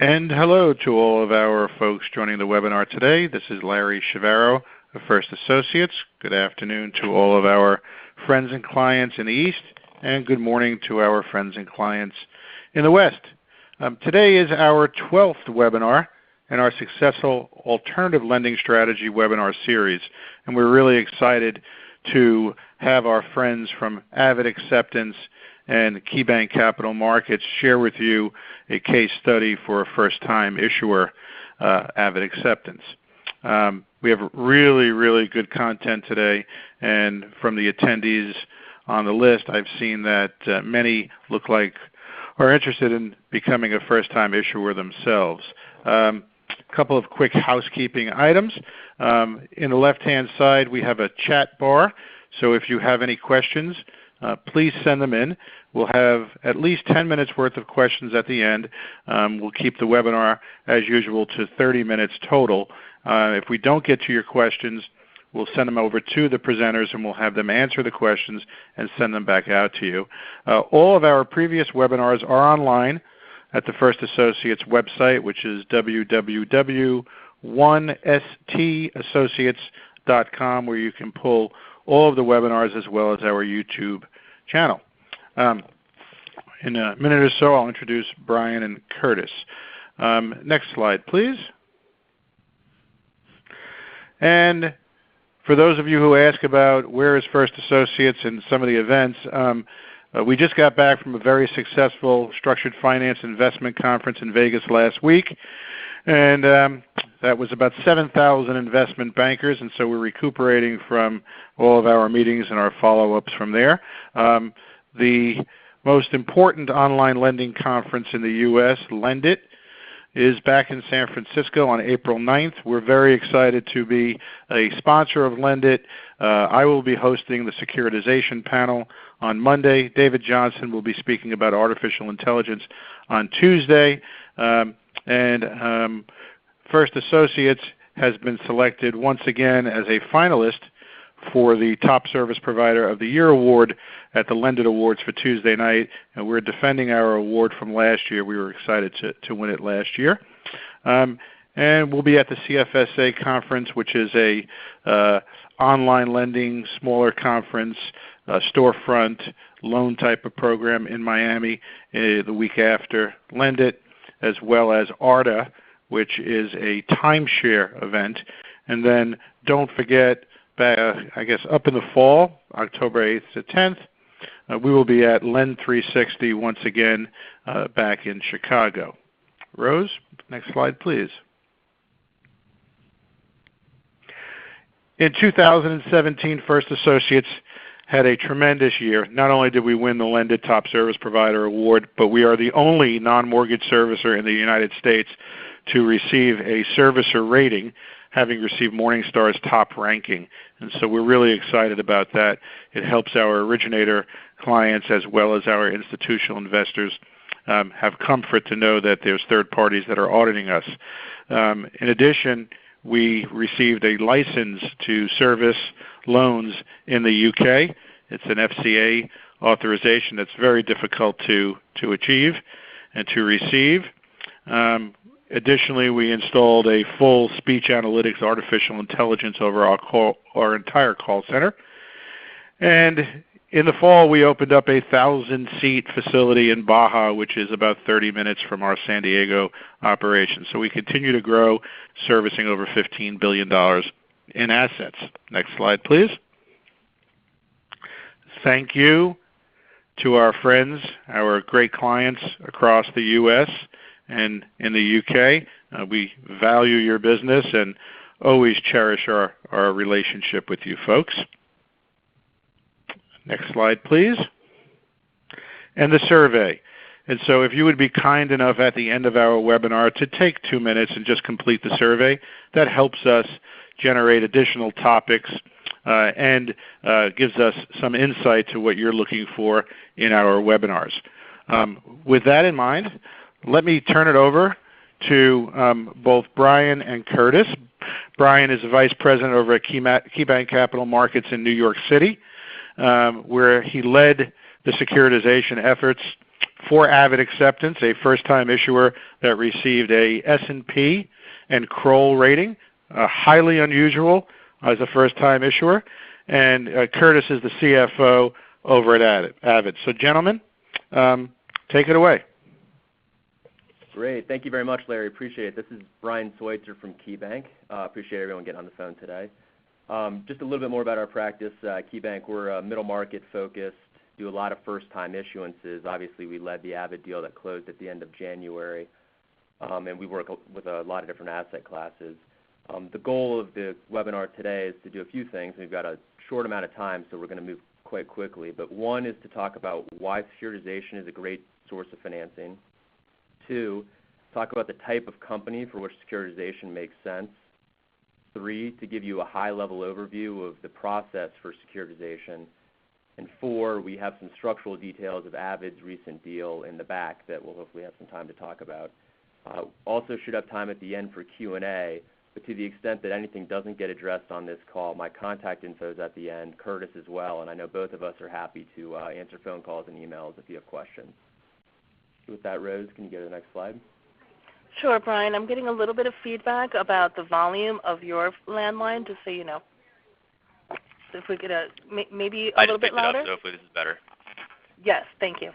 And hello to all of our folks joining the webinar today. This is Larry Shavaro of First Associates. Good afternoon to all of our friends and clients in the East, and good morning to our friends and clients in the West. Today is our 12th webinar in our successful alternative lending strategy webinar series, and we're really excited to have our friends from Avid Acceptance and KeyBanc Capital Markets share with you a case study for a first-time issuer, Avid Acceptance. We have really good content today, and from the attendees on the list, I've seen that many look like are interested in becoming a first-time issuer themselves. A couple of quick housekeeping items. In the left-hand side, we have a chat bar, so if you have any questions, please send them in. We'll have at least 10 minutes worth of questions at the end. We'll keep the webinar, as usual, to 30 minutes total. If we don't get to your questions, we'll send them over to the presenters and we'll have them answer the questions and send them back out to you. All of our previous webinars are online at the First Associates website, which is www.1stassociates.com, where you can pull all of the webinars as well as our YouTube channel. In a minute or so, I'll introduce Brian and Curtis. Next slide, please. And for those of you who ask about where is First Associates and some of the events, we just got back from a very successful structured finance investment conference in Vegas last week. And that was about 7,000 investment bankers, and so we're recuperating from all of our meetings and our follow-ups from there. The most important online lending conference in the U.S., LendIt, is back in San Francisco on April 9th. We're very excited to be a sponsor of LendIt. I will be hosting the Securitization panel on Monday. David Johnson will be speaking about artificial intelligence on Tuesday. First Associates has been selected once again as a finalist for the Top Service Provider of the Year award at the LendIt Awards for Tuesday night, and we're defending our award from last year. We were excited to win it last year. And we'll be at the CFSA conference, which is a online lending, smaller conference, storefront loan type of program in Miami the week after LendIt, as well as ARDA, which is a timeshare event. And then don't forget, I guess up in the fall, October 8th to 10th, we will be at Lend 360 once again back in Chicago. Rose, next slide, please. In 2017, First Associates had a tremendous year. Not only did we win the LendIt Top Service Provider Award, but we are the only non-mortgage servicer in the United States to receive a servicer rating, having received Morningstar's top ranking. And so we're really excited about that. It helps our originator clients as well as our institutional investors have comfort to know that there's third parties that are auditing us. In addition, we received a license to service loans in the UK. It's an FCA authorization that's very difficult to achieve and to receive. Additionally, we installed a full speech analytics artificial intelligence over our entire call center. And in the fall, we opened up a 1,000-seat facility in Baja, which is about 30 minutes from our San Diego operation. So we continue to grow, servicing over $15 billion in assets. Next slide, please. Thank you to our friends, our great clients across the U.S. and in the UK. We value your business and always cherish our relationship with you folks. Next slide, please. And the survey. And so if you would be kind enough at the end of our webinar to take 2 minutes and just complete the survey, that helps us generate additional topics and gives us some insight to what you're looking for in our webinars. With that in mind, let me turn it over to both Brian and Curtis. Brian is the Vice President over at KeyBanc Capital Markets in New York City, where he led the securitization efforts for Avid Acceptance, a first-time issuer that received a S&P and Kroll rating, highly unusual as a first-time issuer. And Curtis is the CFO over at Avid. So, gentlemen, take it away. Great. Thank you very much, Larry. Appreciate it. This is Brian Switzer from KeyBanc. Appreciate everyone getting on the phone today. Just a little bit more about our practice. KeyBanc, we're middle market focused, do a lot of first-time issuances. Obviously, we led the Avid deal that closed at the end of January, and we work with a lot of different asset classes. The goal of the webinar today is to do a few things. We've got a short amount of time, so we're going to move quite quickly. But one is to talk about why securitization is a great source of financing. Two, talk about the type of company for which securitization makes sense. Three, to give you a high-level overview of the process for securitization. And four, we have some structural details of Avid's recent deal in the back that we'll hopefully have some time to talk about. Also should have time at the end for Q&A, but to the extent that anything doesn't get addressed on this call, my contact info is at the end, Curtis as well, and I know both of us are happy to answer phone calls and emails if you have questions. With that, Rose, can you go to the next slide? Sure, Brian. I'm getting a little bit of feedback about the volume of your landline, just so you know. So if we could maybe a little bit louder. I just picked it up, so hopefully this is better. Yes, thank you.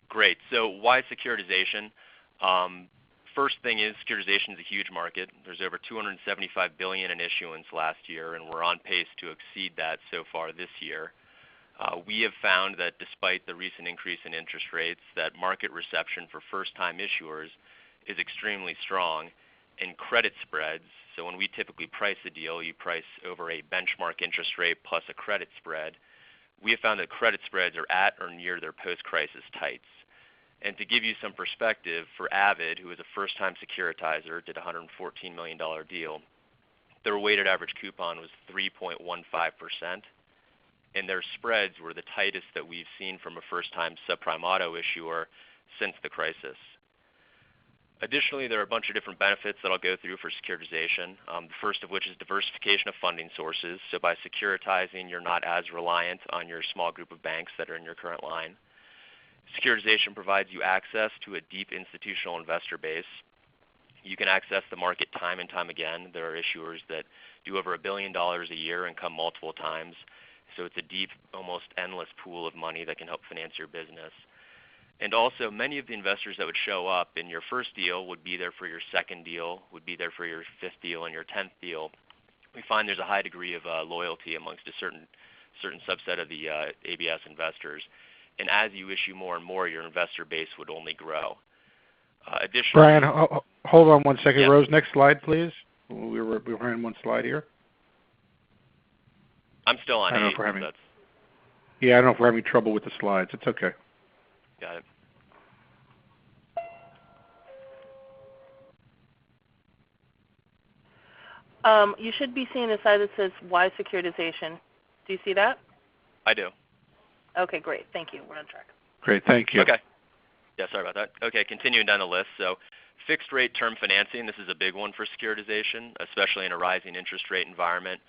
Great. So why securitization? First thing is securitization is a huge market. There's over $275 billion in issuance last year, and we're on pace to exceed that so far this year. We have found that despite the recent increase in interest rates, that market reception for first-time issuers is extremely strong, and credit spreads, so when we typically price a deal, you price over a benchmark interest rate plus a credit spread. We have found that credit spreads are at or near their post-crisis tights. And to give you some perspective, for Avid, who is a first-time securitizer, did a $114 million deal, their weighted average coupon was 3.15%. And their spreads were the tightest that we've seen from a first-time subprime auto issuer since the crisis. Additionally, there are a bunch of different benefits that I'll go through for securitization, the first of which is diversification of funding sources. So by securitizing, you're not as reliant on your small group of banks that are in your current line. Securitization provides you access to a deep institutional investor base. You can access the market time and time again. There are issuers that do over $1 billion a year and come multiple times. So it's a deep, almost endless pool of money that can help finance your business. And also, many of the investors that would show up in your first deal would be there for your second deal, would be there for your fifth deal and your 10th deal. We find there's a high degree of loyalty amongst a certain subset of the ABS investors. And as you issue more and more, your investor base would only grow. Additionally, Brian, hold on one second. Yeah. Rose, next slide, please. We were behind one slide here. I'm still on 8. I don't know if we're having trouble with the slides. It's okay. Got it. You should be seeing a slide that says why securitization. Do you see that? I do. Okay, great. Thank you. We're on track. Great. Thank you. Okay. Yeah, sorry about that. Okay, continuing down the list. So fixed rate term financing, this is a big one for securitization, especially in a rising interest rate environment.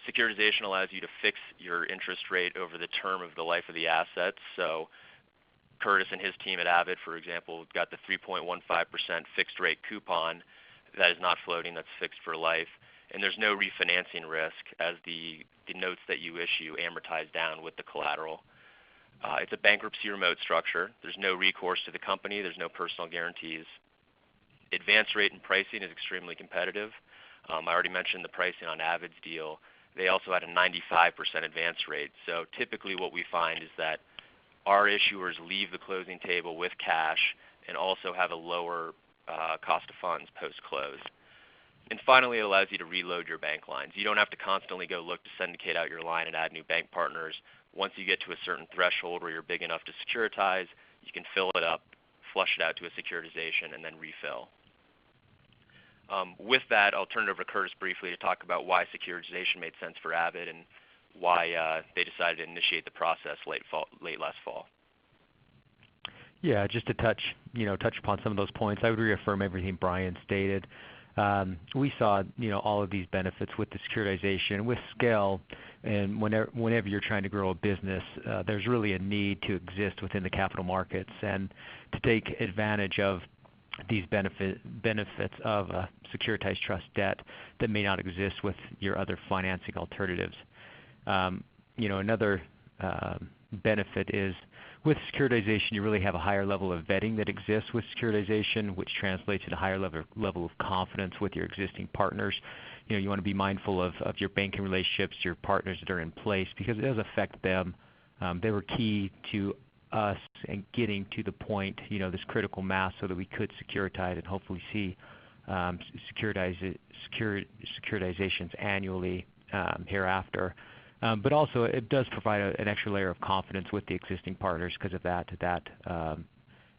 Securitization allows you to fix your interest rate over the term of the life of the assets. So Curtis and his team at Avid, for example, got the 3.15% fixed rate coupon that is not floating, that's fixed for life. And there's no refinancing risk as the notes that you issue amortize down with the collateral. It's a bankruptcy remote structure. There's no recourse to the company. There's no personal guarantees. Advance rate and pricing is extremely competitive. I already mentioned the pricing on Avid's deal. They also had a 95% advance rate. So typically what we find is that our issuers leave the closing table with cash and also have a lower cost of funds post-close. And finally, it allows you to reload your bank lines. You don't have to constantly go look to syndicate out your line and add new bank partners. Once you get to a certain threshold where you're big enough to securitize, you can fill it up, flush it out to a securitization, and then refill. With that, I'll turn it over to Curtis briefly to talk about why securitization made sense for Avid and why they decided to initiate the process late last fall. Yeah, just to touch upon some of those points, I would reaffirm everything Brian stated. We saw all of these benefits with the securitization, with scale, and whenever you're trying to grow a business, there's really a need to exist within the capital markets and to take advantage of these benefits of securitized trust debt that may not exist with your other financing alternatives. Another benefit is with securitization, you really have a higher level of vetting that exists with securitization, which translates to a higher level of confidence with your existing partners. You want to be mindful of your banking relationships, your partners that are in place, because it does affect them. They were key to us and getting to the point, this critical mass, so that we could securitize and hopefully see securitizations annually hereafter. But also, it does provide an extra layer of confidence with the existing partners because of that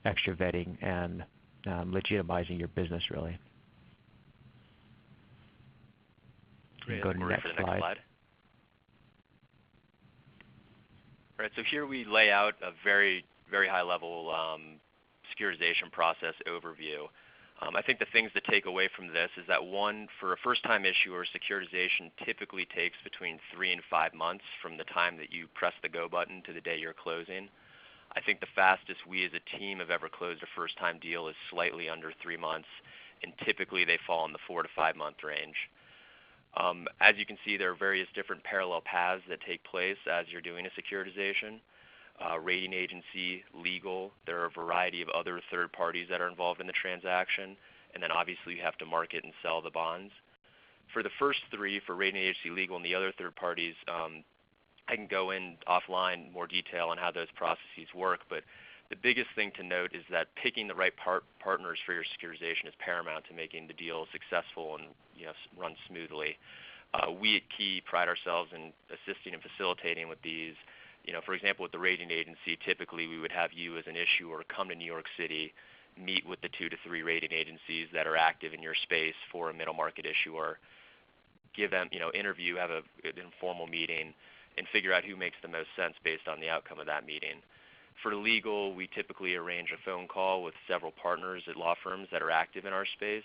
extra vetting and legitimizing your business, really. Great. Go to the next slide. All right, so here we lay out a very, very high-level securitization process overview. I think the things to take away from this is that, one, for a first-time issuer, securitization typically takes between 3 and 5 months from the time that you press the go button to the day you're closing. I think the fastest we as a team have ever closed a first-time deal is slightly under 3 months, and typically they fall in the 4 to 5 month range. As you can see, there are various different parallel paths that take place as you're doing a securitization. Rating agency, legal, there are a variety of other third parties that are involved in the transaction, and then obviously you have to market and sell the bonds. For the first three, for rating agency, legal, and the other third parties, I can go in offline more detail on how those processes work, but the biggest thing to note is that picking the right partners for your securitization is paramount to making the deal successful and run smoothly. We at Key pride ourselves in assisting and facilitating with these. For example, with the rating agency, typically we would have you as an issuer come to New York City, meet with the 2 to 3 rating agencies that are active in your space for a middle market issuer, give them, interview, have an informal meeting, and figure out who makes the most sense based on the outcome of that meeting. For legal, we typically arrange a phone call with several partners at law firms that are active in our space.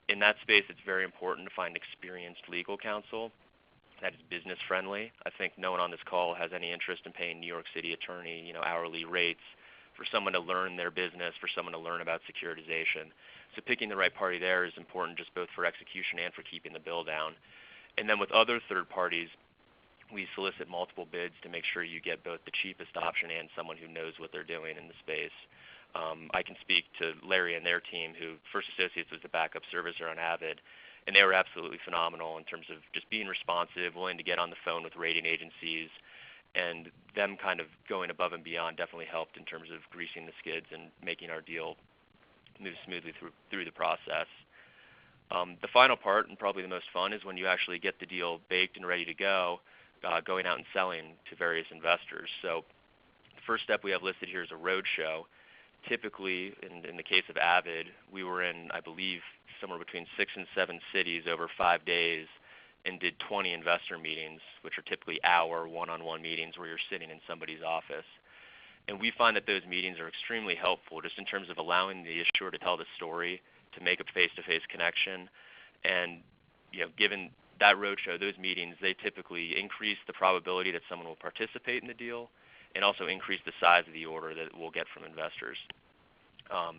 In that space, it's very important to find experienced legal counsel that is business friendly. I think no one on this call has any interest in paying New York City attorney, hourly rates for someone to learn their business, for someone to learn about securitization. So picking the right party there is important just both for execution and for keeping the bill down. And then with other third parties, we solicit multiple bids to make sure you get both the cheapest option and someone who knows what they're doing in the space. I can speak to Larry and their team, who First Associates was the backup servicer on Avid, and they were absolutely phenomenal in terms of just being responsive, willing to get on the phone with rating agencies, and them kind of going above and beyond definitely helped in terms of greasing the skids and making our deal move smoothly through the process. The final part, and probably the most fun, is when you actually get the deal baked and ready to go, going out and selling to various investors. So the first step we have listed here is a roadshow. Typically, in the case of Avid, we were in, I believe, somewhere between 6 and 7 cities over 5 days and did 20 investor meetings, which are typically hour one-on-one meetings where you're sitting in somebody's office. And we find that those meetings are extremely helpful just in terms of allowing the issuer to tell the story, to make a face-to-face connection. And given that roadshow, those meetings, they typically increase the probability that someone will participate in the deal and also increase the size of the order that we'll get from investors.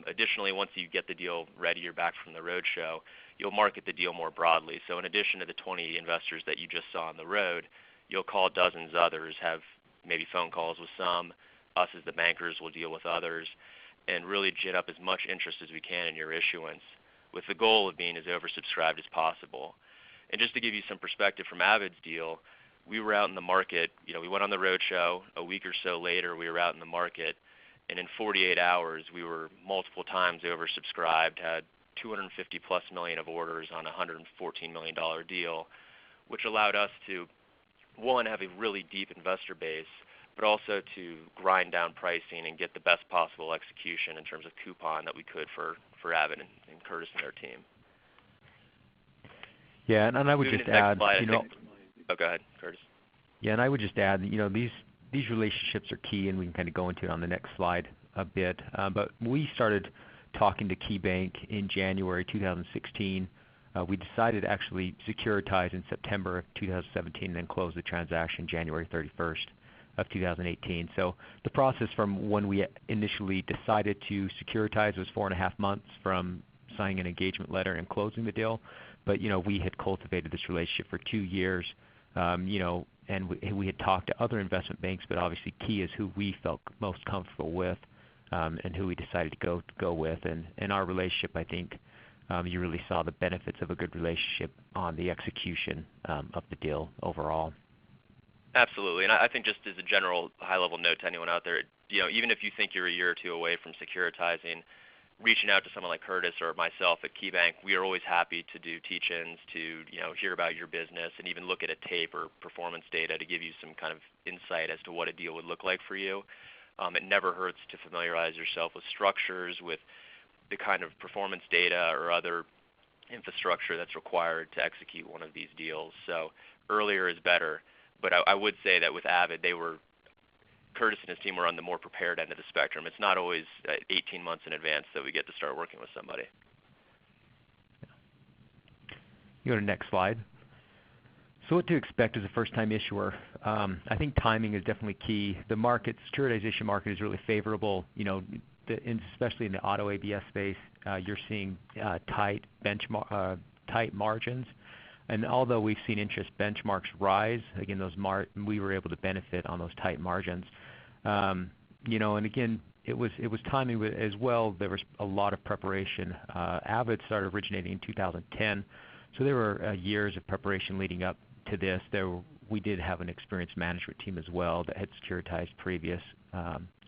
Additionally, once you get the deal ready, you're back from the roadshow, you'll market the deal more broadly. So in addition to the 20 investors that you just saw on the road, you'll call dozens others, have maybe phone calls with some, us as the bankers will deal with others, and really gin up as much interest as we can in your issuance, with the goal of being as oversubscribed as possible. And just to give you some perspective from Avid's deal, we were out in the market, we went on the roadshow, a week or so later we were out in the market, and in 48 hours we were multiple times oversubscribed, had 250 plus million of orders on a $114 million deal, which allowed us to, one, have a really deep investor base, but also to grind down pricing and get the best possible execution in terms of coupon that we could for Avid and Curtis and their team. Yeah, and I would just add, go ahead, Curtis. Yeah, and I would just add, these relationships are key, and we can kind of go into it on the next slide a bit. But we started talking to KeyBanc in January 2016 We decided to actually securitize in September of 2017 and then close the transaction January 31st of 2018. So the process from when we initially decided to securitize was 4.5 months from signing an engagement letter and closing the deal. But we had cultivated this relationship for 2 years, and we had talked to other investment banks, but obviously Key is who we felt most comfortable with, and who we decided to go with. And in our relationship, I think you really saw the benefits of a good relationship on the execution of the deal overall. Absolutely, and I think just as a general high-level note to anyone out there, even if you think you're a year or two away from securitizing, reaching out to someone like Curtis or myself at KeyBanc, we are always happy to do teach-ins, to hear about your business, and even look at a tape or performance data to give you some kind of insight as to what a deal would look like for you. It never hurts to familiarize yourself with structures, with the kind of performance data or other infrastructure that's required to execute one of these deals. So earlier is better. But I would say that with Avid, Curtis and his team were on the more prepared end of the spectrum. It's not always 18 months in advance that we get to start working with somebody. You go to the next slide. So what to expect as a first-time issuer? I think timing is definitely key. The securitization market is really favorable. Especially in the auto ABS space, you're seeing tight margins. And although we've seen interest benchmarks rise, again, we were able to benefit on those tight margins. And again, it was timing as well. There was a lot of preparation. Avid started originating in 2010, so there were years of preparation leading up to this. We did have an experienced management team as well that had securitized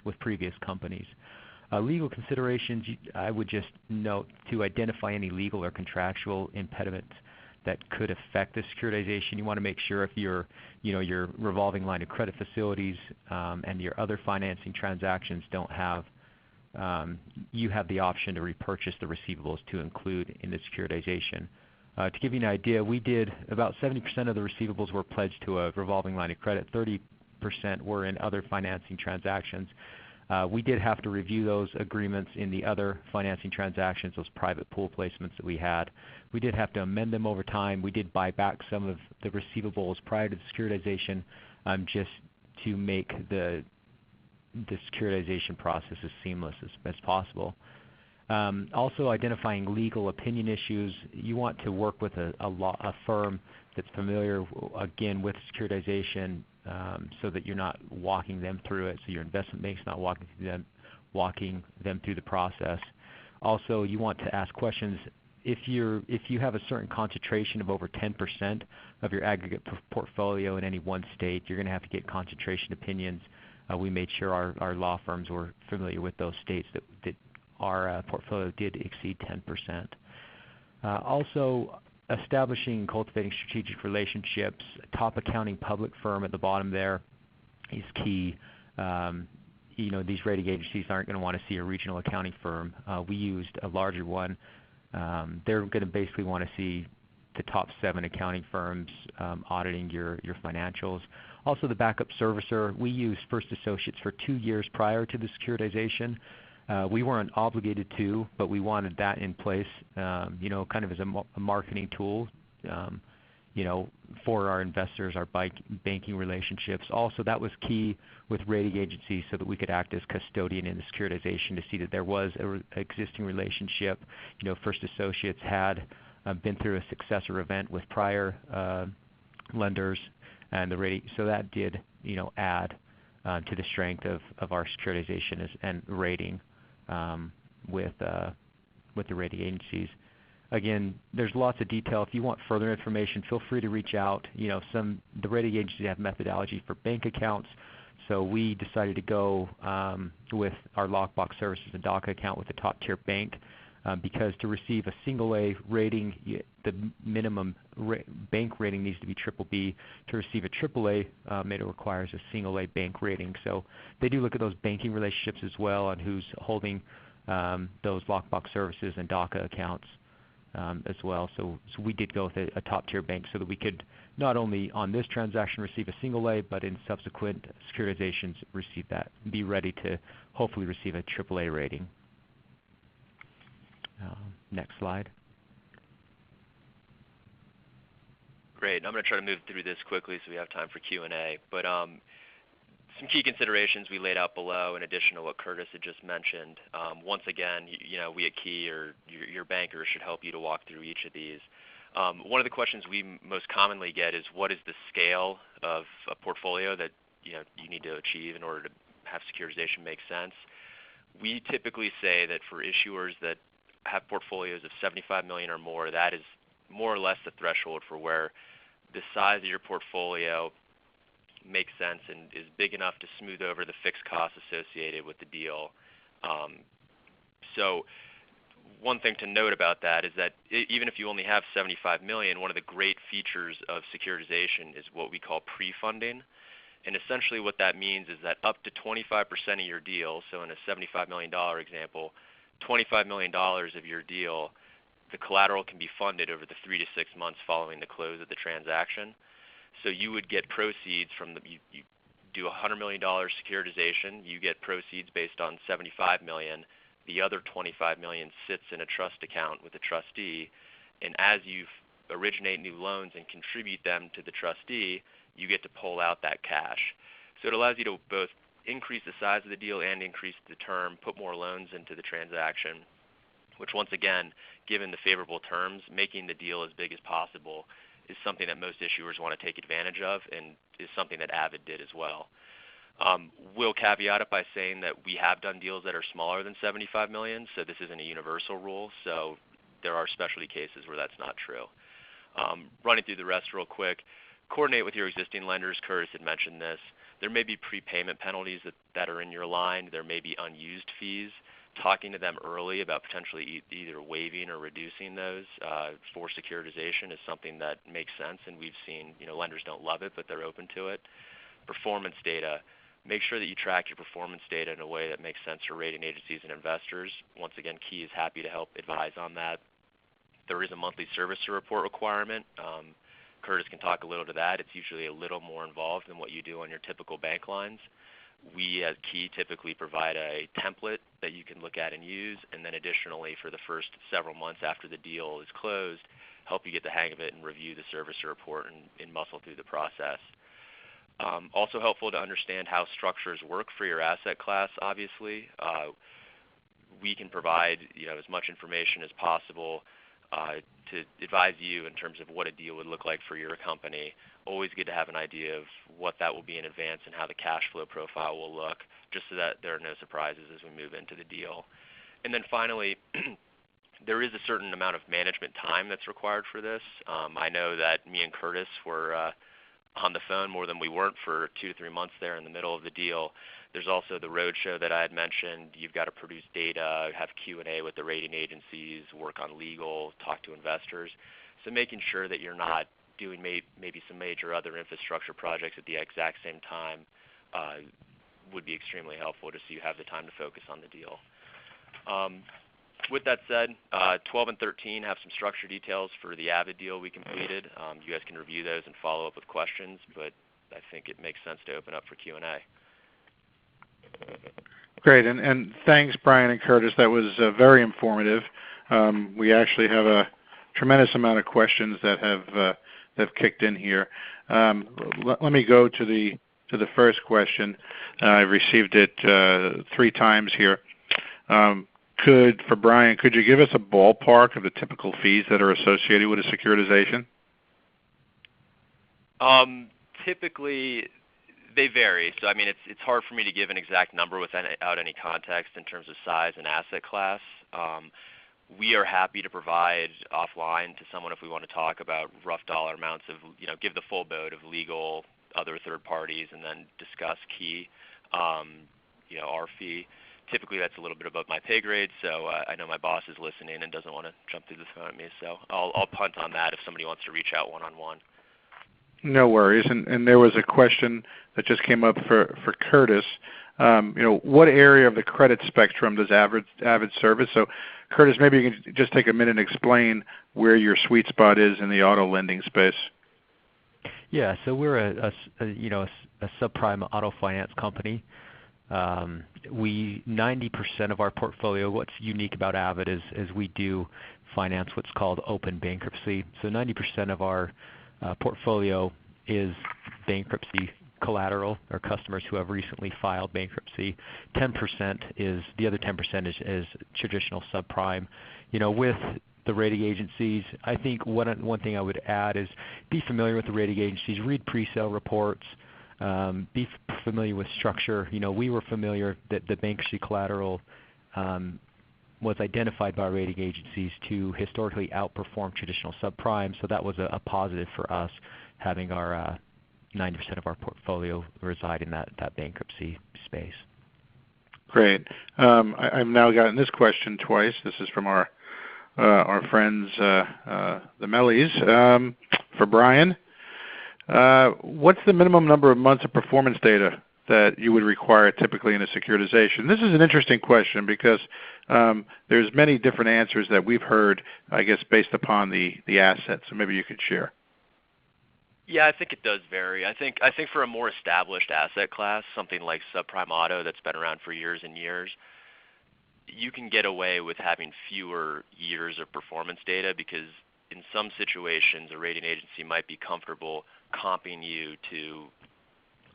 with previous companies. Legal considerations, I would just note to identify any legal or contractual impediments that could affect the securitization. You want to make sure if your revolving line of credit facilities and your other financing transactions don't have, you have the option to repurchase the receivables to include in the securitization. To give you an idea, we did about 70% of the receivables were pledged to a revolving line of credit, 30% were in other financing transactions. We did have to review those agreements in the other financing transactions, those private pool placements that we had. We did have to amend them over time. We did buy back some of the receivables prior to the securitization just to make the securitization process as seamless as possible. Also identifying legal opinion issues. You want to work with a firm that's familiar, again, with securitization so that you're not walking them through it, so your investment bank's not walking them through the process. Also, you want to ask questions. If you have a certain concentration of over 10% of your aggregate portfolio in any one state, you're going to have to get concentration opinions. We made sure our law firms were familiar with those states that our portfolio did exceed 10%. Also, establishing and cultivating strategic relationships. Top accounting public firm at the bottom there is key. These rating agencies aren't going to want to see a regional accounting firm. We used a larger one. They're going to basically want to see the top 7 accounting firms auditing your financials. Also, the backup servicer. We used First Associates for 2 years prior to the securitization. We weren't obligated to, but we wanted that in place, kind of as a marketing tool, for our investors, our banking relationships. Also, that was key with rating agencies so that we could act as custodian in the securitization to see that there was an existing relationship. First Associates had been through a successor event with prior lenders, and so that did, add to the strength of our securitization and rating with the rating agencies. Again, there's lots of detail. If you want further information, feel free to reach out. The rating agencies have methodology for bank accounts, so we decided to go with our lockbox services and DACA account with a top-tier bank because to receive a single A rating, the minimum bank rating needs to be triple B. To receive a triple A, it requires a single A bank rating. So they do look at those banking relationships as well and who's holding those lockbox services and DACA accounts as well. So we did go with a top-tier bank so that we could not only on this transaction receive a single A, but in subsequent securitizations be ready to hopefully receive a triple A rating. Next slide. Great. I'm going to try to move through this quickly so we have time for Q&A. But some key considerations we laid out below in addition to what Curtis had just mentioned. Once again, we at Key or your banker should help you to walk through each of these. One of the questions we most commonly get is what is the scale of a portfolio that you need to achieve in order to have securitization make sense. We typically say that for issuers that have portfolios of $75 million or more, that is more or less the threshold for where the size of your portfolio makes sense and is big enough to smooth over the fixed costs associated with the deal. So one thing to note about that is that even if you only have $75 million, one of the great features of securitization is what we call pre-funding. And essentially what that means is that up to 25% of your deal, so in a $75 million example, $25 million of your deal, the collateral can be funded over the 3 to 6 months following the close of the transaction. So you would get proceeds from you do a $100 million securitization, you get proceeds based on $75 million. The other $25 million sits in a trust account with the trustee, and as you originate new loans and contribute them to the trustee, you get to pull out that cash. So it allows you to both increase the size of the deal and increase the term, put more loans into the transaction, which once again, given the favorable terms, making the deal as big as possible is something that most issuers want to take advantage of and is something that Avid did as well. We'll caveat it by saying that we have done deals that are smaller than $75 million, so this isn't a universal rule, so there are specialty cases where that's not true. Running through the rest real quick, coordinate with your existing lenders. Curtis had mentioned this. There may be prepayment penalties that are in your line. There may be unused fees. Talking to them early about potentially either waiving or reducing those for securitization is something that makes sense, and we've seen lenders don't love it, but they're open to it. Performance data. Make sure that you track your performance data in a way that makes sense for rating agencies and investors. Once again, Key is happy to help advise on that. There is a monthly servicer report requirement. Curtis can talk a little to that. It's usually a little more involved than what you do on your typical bank lines. We at Key typically provide a template that you can look at and use, and then additionally for the first several months after the deal is closed, help you get the hang of it and review the servicer report and muscle through the process. Also helpful to understand how structures work for your asset class, obviously. We can provide as much information as possible to advise you in terms of what a deal would look like for your company. Always good to have an idea of what that will be in advance and how the cash flow profile will look, just so that there are no surprises as we move into the deal. And then finally, there is a certain amount of management time that's required for this. I know that me and Curtis were on the phone more than we weren't for 2 to 3 months there in the middle of the deal. There's also the roadshow that I had mentioned. You've got to produce data, have Q&A with the rating agencies, work on legal, talk to investors. So making sure that you're not doing maybe some major other infrastructure projects at the exact same time would be extremely helpful just so you have the time to focus on the deal. With that said, 12 and 13 have some structure details for the Avid deal we completed. You guys can review those and follow up with questions, but I think it makes sense to open up for Q&A. Great, and thanks, Brian and Curtis. That was very informative. We actually have a tremendous amount of questions that have kicked in here. Let me go to the first question. I've received it 3 times here. For Brian, could you give us a ballpark of the typical fees that are associated with a securitization? Typically, they vary. So, I mean, it's hard for me to give an exact number without any context in terms of size and asset class. We are happy to provide offline to someone if we want to talk about rough dollar amounts of, give the full boat of legal, other third parties, and then discuss Key, our fee. Typically, that's a little bit above my pay grade, so I know my boss is listening and doesn't want to jump through the phone at me, so I'll punt on that if somebody wants to reach out one-on-one. No worries. And there was a question that just came up for Curtis. What area of the credit spectrum does Avid service? So, Curtis, maybe you can just take a minute and explain where your sweet spot is in the auto lending space. Yeah, so we're a subprime auto finance company. 90% of our portfolio, what's unique about Avid is we do finance what's called open bankruptcy. So 90% of our portfolio is bankruptcy collateral or customers who have recently filed bankruptcy. 10% is the other 10% is traditional subprime. With the rating agencies, I think one thing I would add is be familiar with the rating agencies, read pre-sale reports, be familiar with structure. We were familiar that the bankruptcy collateral was identified by rating agencies to historically outperform traditional subprime, so that was a positive for us, having our 90% of our portfolio reside in that bankruptcy space. Great. I've now gotten this question twice. This is from our friends, the Mellies. For Brian, what's the minimum number of months of performance data that you would require typically in a securitization? This is an interesting question because there's many different answers that we've heard, I guess, based upon the assets. So maybe you could share. Yeah, I think it does vary. I think for a more established asset class, something like subprime auto that's been around for years and years, you can get away with having fewer years of performance data because in some situations a rating agency might be comfortable comping you to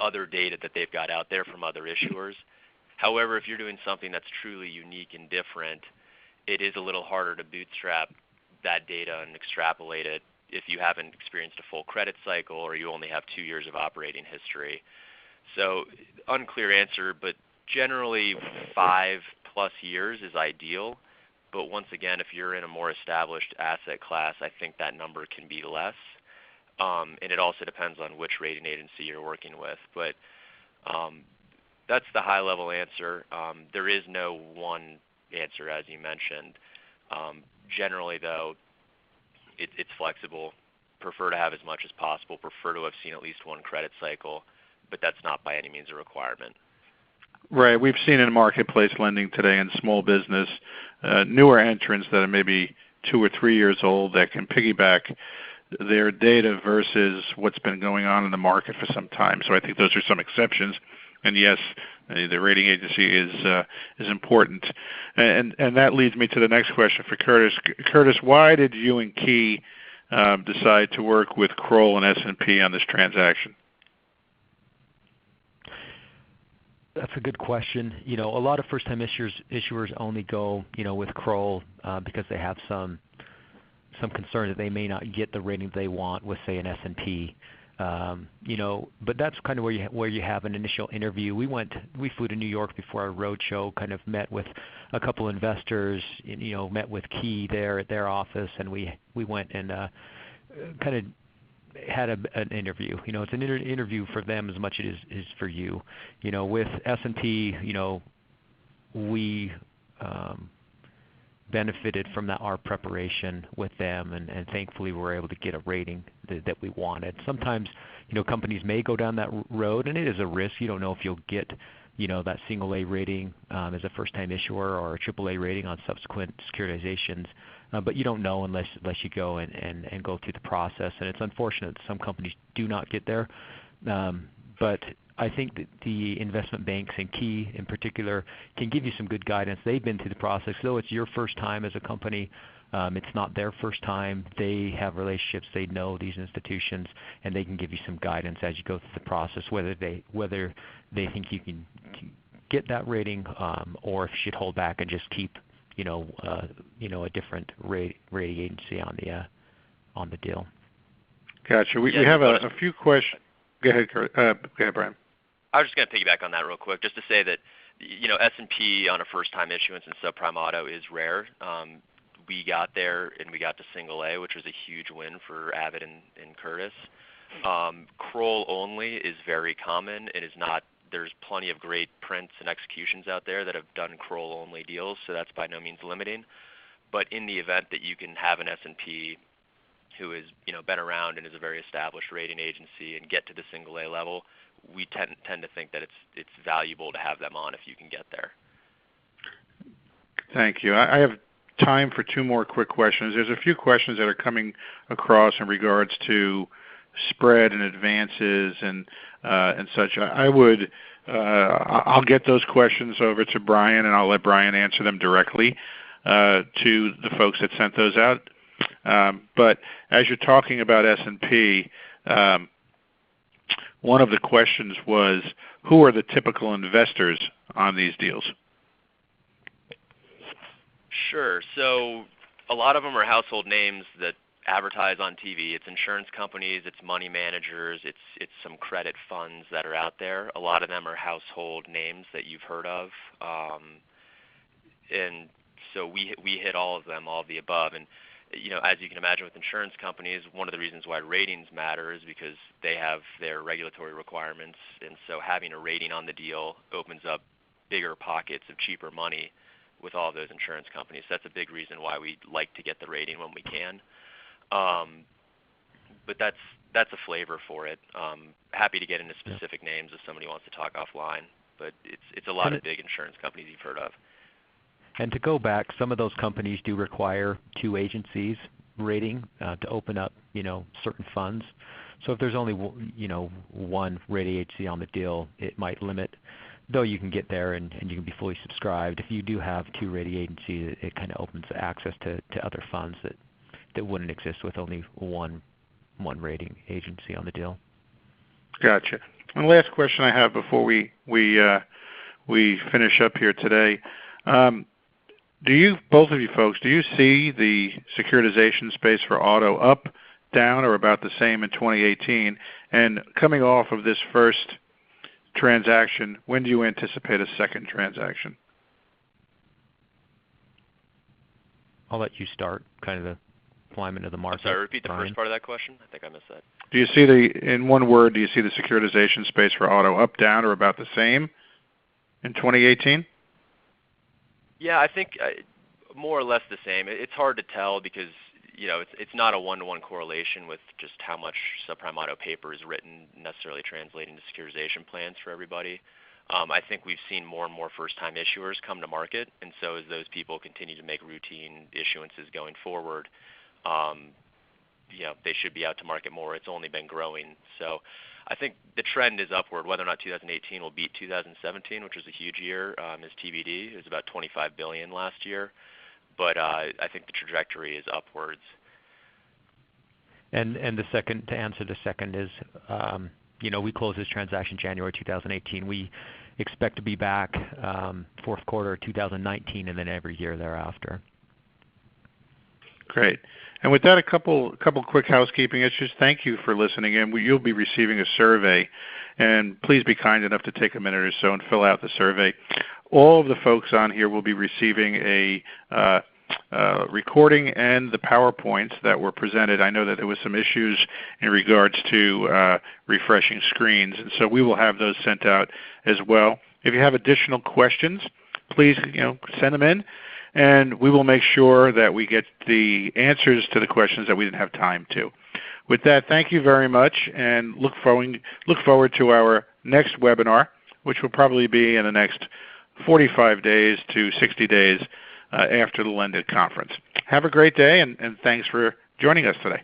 other data that they've got out there from other issuers. However, if you're doing something that's truly unique and different, it is a little harder to bootstrap that data and extrapolate it if you haven't experienced a full credit cycle or you only have 2 years of operating history. So unclear answer, but generally 5+ years is ideal. But once again, if you're in a more established asset class, I think that number can be less. And it also depends on which rating agency you're working with. But that's the high-level answer. There is no one answer, as you mentioned. Generally, though, it's flexible. Prefer to have as much as possible. Prefer to have seen at least one credit cycle, but that's not by any means a requirement. Right. We've seen in marketplace lending today in small business, newer entrants that are maybe 2 or 3 years old that can piggyback their data versus what's been going on in the market for some time. So I think those are some exceptions. And yes, the rating agency is important. And that leads me to the next question for Curtis. Curtis, why did you and Key decide to work with Kroll and S&P on this transaction? That's a good question. A lot of first-time issuers only go, with Kroll because they have some concern that they may not get the rating they want with, say, an S&P. But that's kind of where you have an initial interview. We flew to New York before our roadshow, kind of met with a couple investors, met with Key there at their office, and we went and kind of had an interview. It's an interview for them as much as it is for you. With S&P, we benefited from our preparation with them, and thankfully we were able to get a rating that we wanted. Sometimes, companies may go down that road, and it is a risk. You don't know if you'll get, that single A rating as a first-time issuer or a triple A rating on subsequent securitizations. But you don't know unless you go and go through the process. And it's unfortunate that some companies do not get there. But I think that the investment banks and Key in particular can give you some good guidance. They've been through the process. Though it's your first time as a company, it's not their first time. They have relationships. They know these institutions, and they can give you some guidance as you go through the process, whether they think you can get that rating or if you should hold back and just keep a different rating agency on the deal. Gotcha. We have a few questions. Go ahead, Kurt. Go ahead, Brian. I was just going to piggyback on that real quick, just to say that S&P on a first-time issuance in subprime auto is rare. We got there and we got to single A, which was a huge win for Avid and Curtis. Kroll only is very common and is not. There's plenty of great prints and executions out there that have done Kroll-only deals, so that's by no means limiting. But in the event that you can have an S&P who has been around and is a very established rating agency and get to the single A level, we tend to think that it's valuable to have them on if you can get there. Thank you. I have time for 2 more quick questions. There's a few questions that are coming across in regards to spread and advances and such. I'll get those questions over to Brian, and I'll let Brian answer them directly to the folks that sent those out. But as you're talking about S&P, one of the questions was, who are the typical investors on these deals? Sure. So a lot of them are household names that advertise on TV. It's insurance companies, it's money managers, it's some credit funds that are out there. A lot of them are household names that you've heard of. And so we hit all of them, all of the above. And as you can imagine with insurance companies, one of the reasons why ratings matter is because they have their regulatory requirements. And so having a rating on the deal opens up bigger pockets of cheaper money with all of those insurance companies. So that's a big reason why we like to get the rating when we can. But that's a flavor for it. Happy to get into specific names if somebody wants to talk offline. But it's a lot of big insurance companies you've heard of. And to go back, some of those companies do require 2 agencies rating to open up, certain funds. So if there's only one rating agency on the deal, it might limit. Though you can get there and you can be fully subscribed. If you do have 2 rating agencies, it kind of opens access to other funds that wouldn't exist with only one rating agency on the deal. Gotcha. And the last question I have before we finish up here today. Both of you folks, do you see the securitization space for auto up, down, or about the same in 2018? And coming off of this first transaction, when do you anticipate a second transaction? I'll let you start, kind of the climate of the market. I'm sorry, repeat the Brian. first part of that question? I think I missed that. Do you see in one word, do you see the securitization space for auto up, down, or about the same in 2018? Yeah, I think more or less the same. It's hard to tell because it's not a one-to-one correlation with just how much subprime auto paper is written necessarily translating to securitization plans for everybody. I think we've seen more and more first-time issuers come to market, and so as those people continue to make routine issuances going forward, they should be out to market more. It's only been growing. So I think the trend is upward. Whether or not 2018 will beat 2017, which was a huge year, is TBD. It was about $25 billion last year. But I think the trajectory is upwards. And to answer the second is, we closed this transaction January 2018. We expect to be back fourth quarter 2019 and then every year thereafter. Great. And with that, a couple quick housekeeping issues. Thank you for listening in. You'll be receiving a survey, and please be kind enough to take a minute or so and fill out the survey. All of the folks on here will be receiving a recording and the PowerPoints that were presented. I know that there was some issues in regards to refreshing screens, and so we will have those sent out as well. If you have additional questions, please send them in, and we will make sure that we get the answers to the questions that we didn't have time to. With that, thank you very much, and look forward to our next webinar, which will probably be in the next 45 days to 60 days after the Lendit conference. Have a great day, and thanks for joining us today.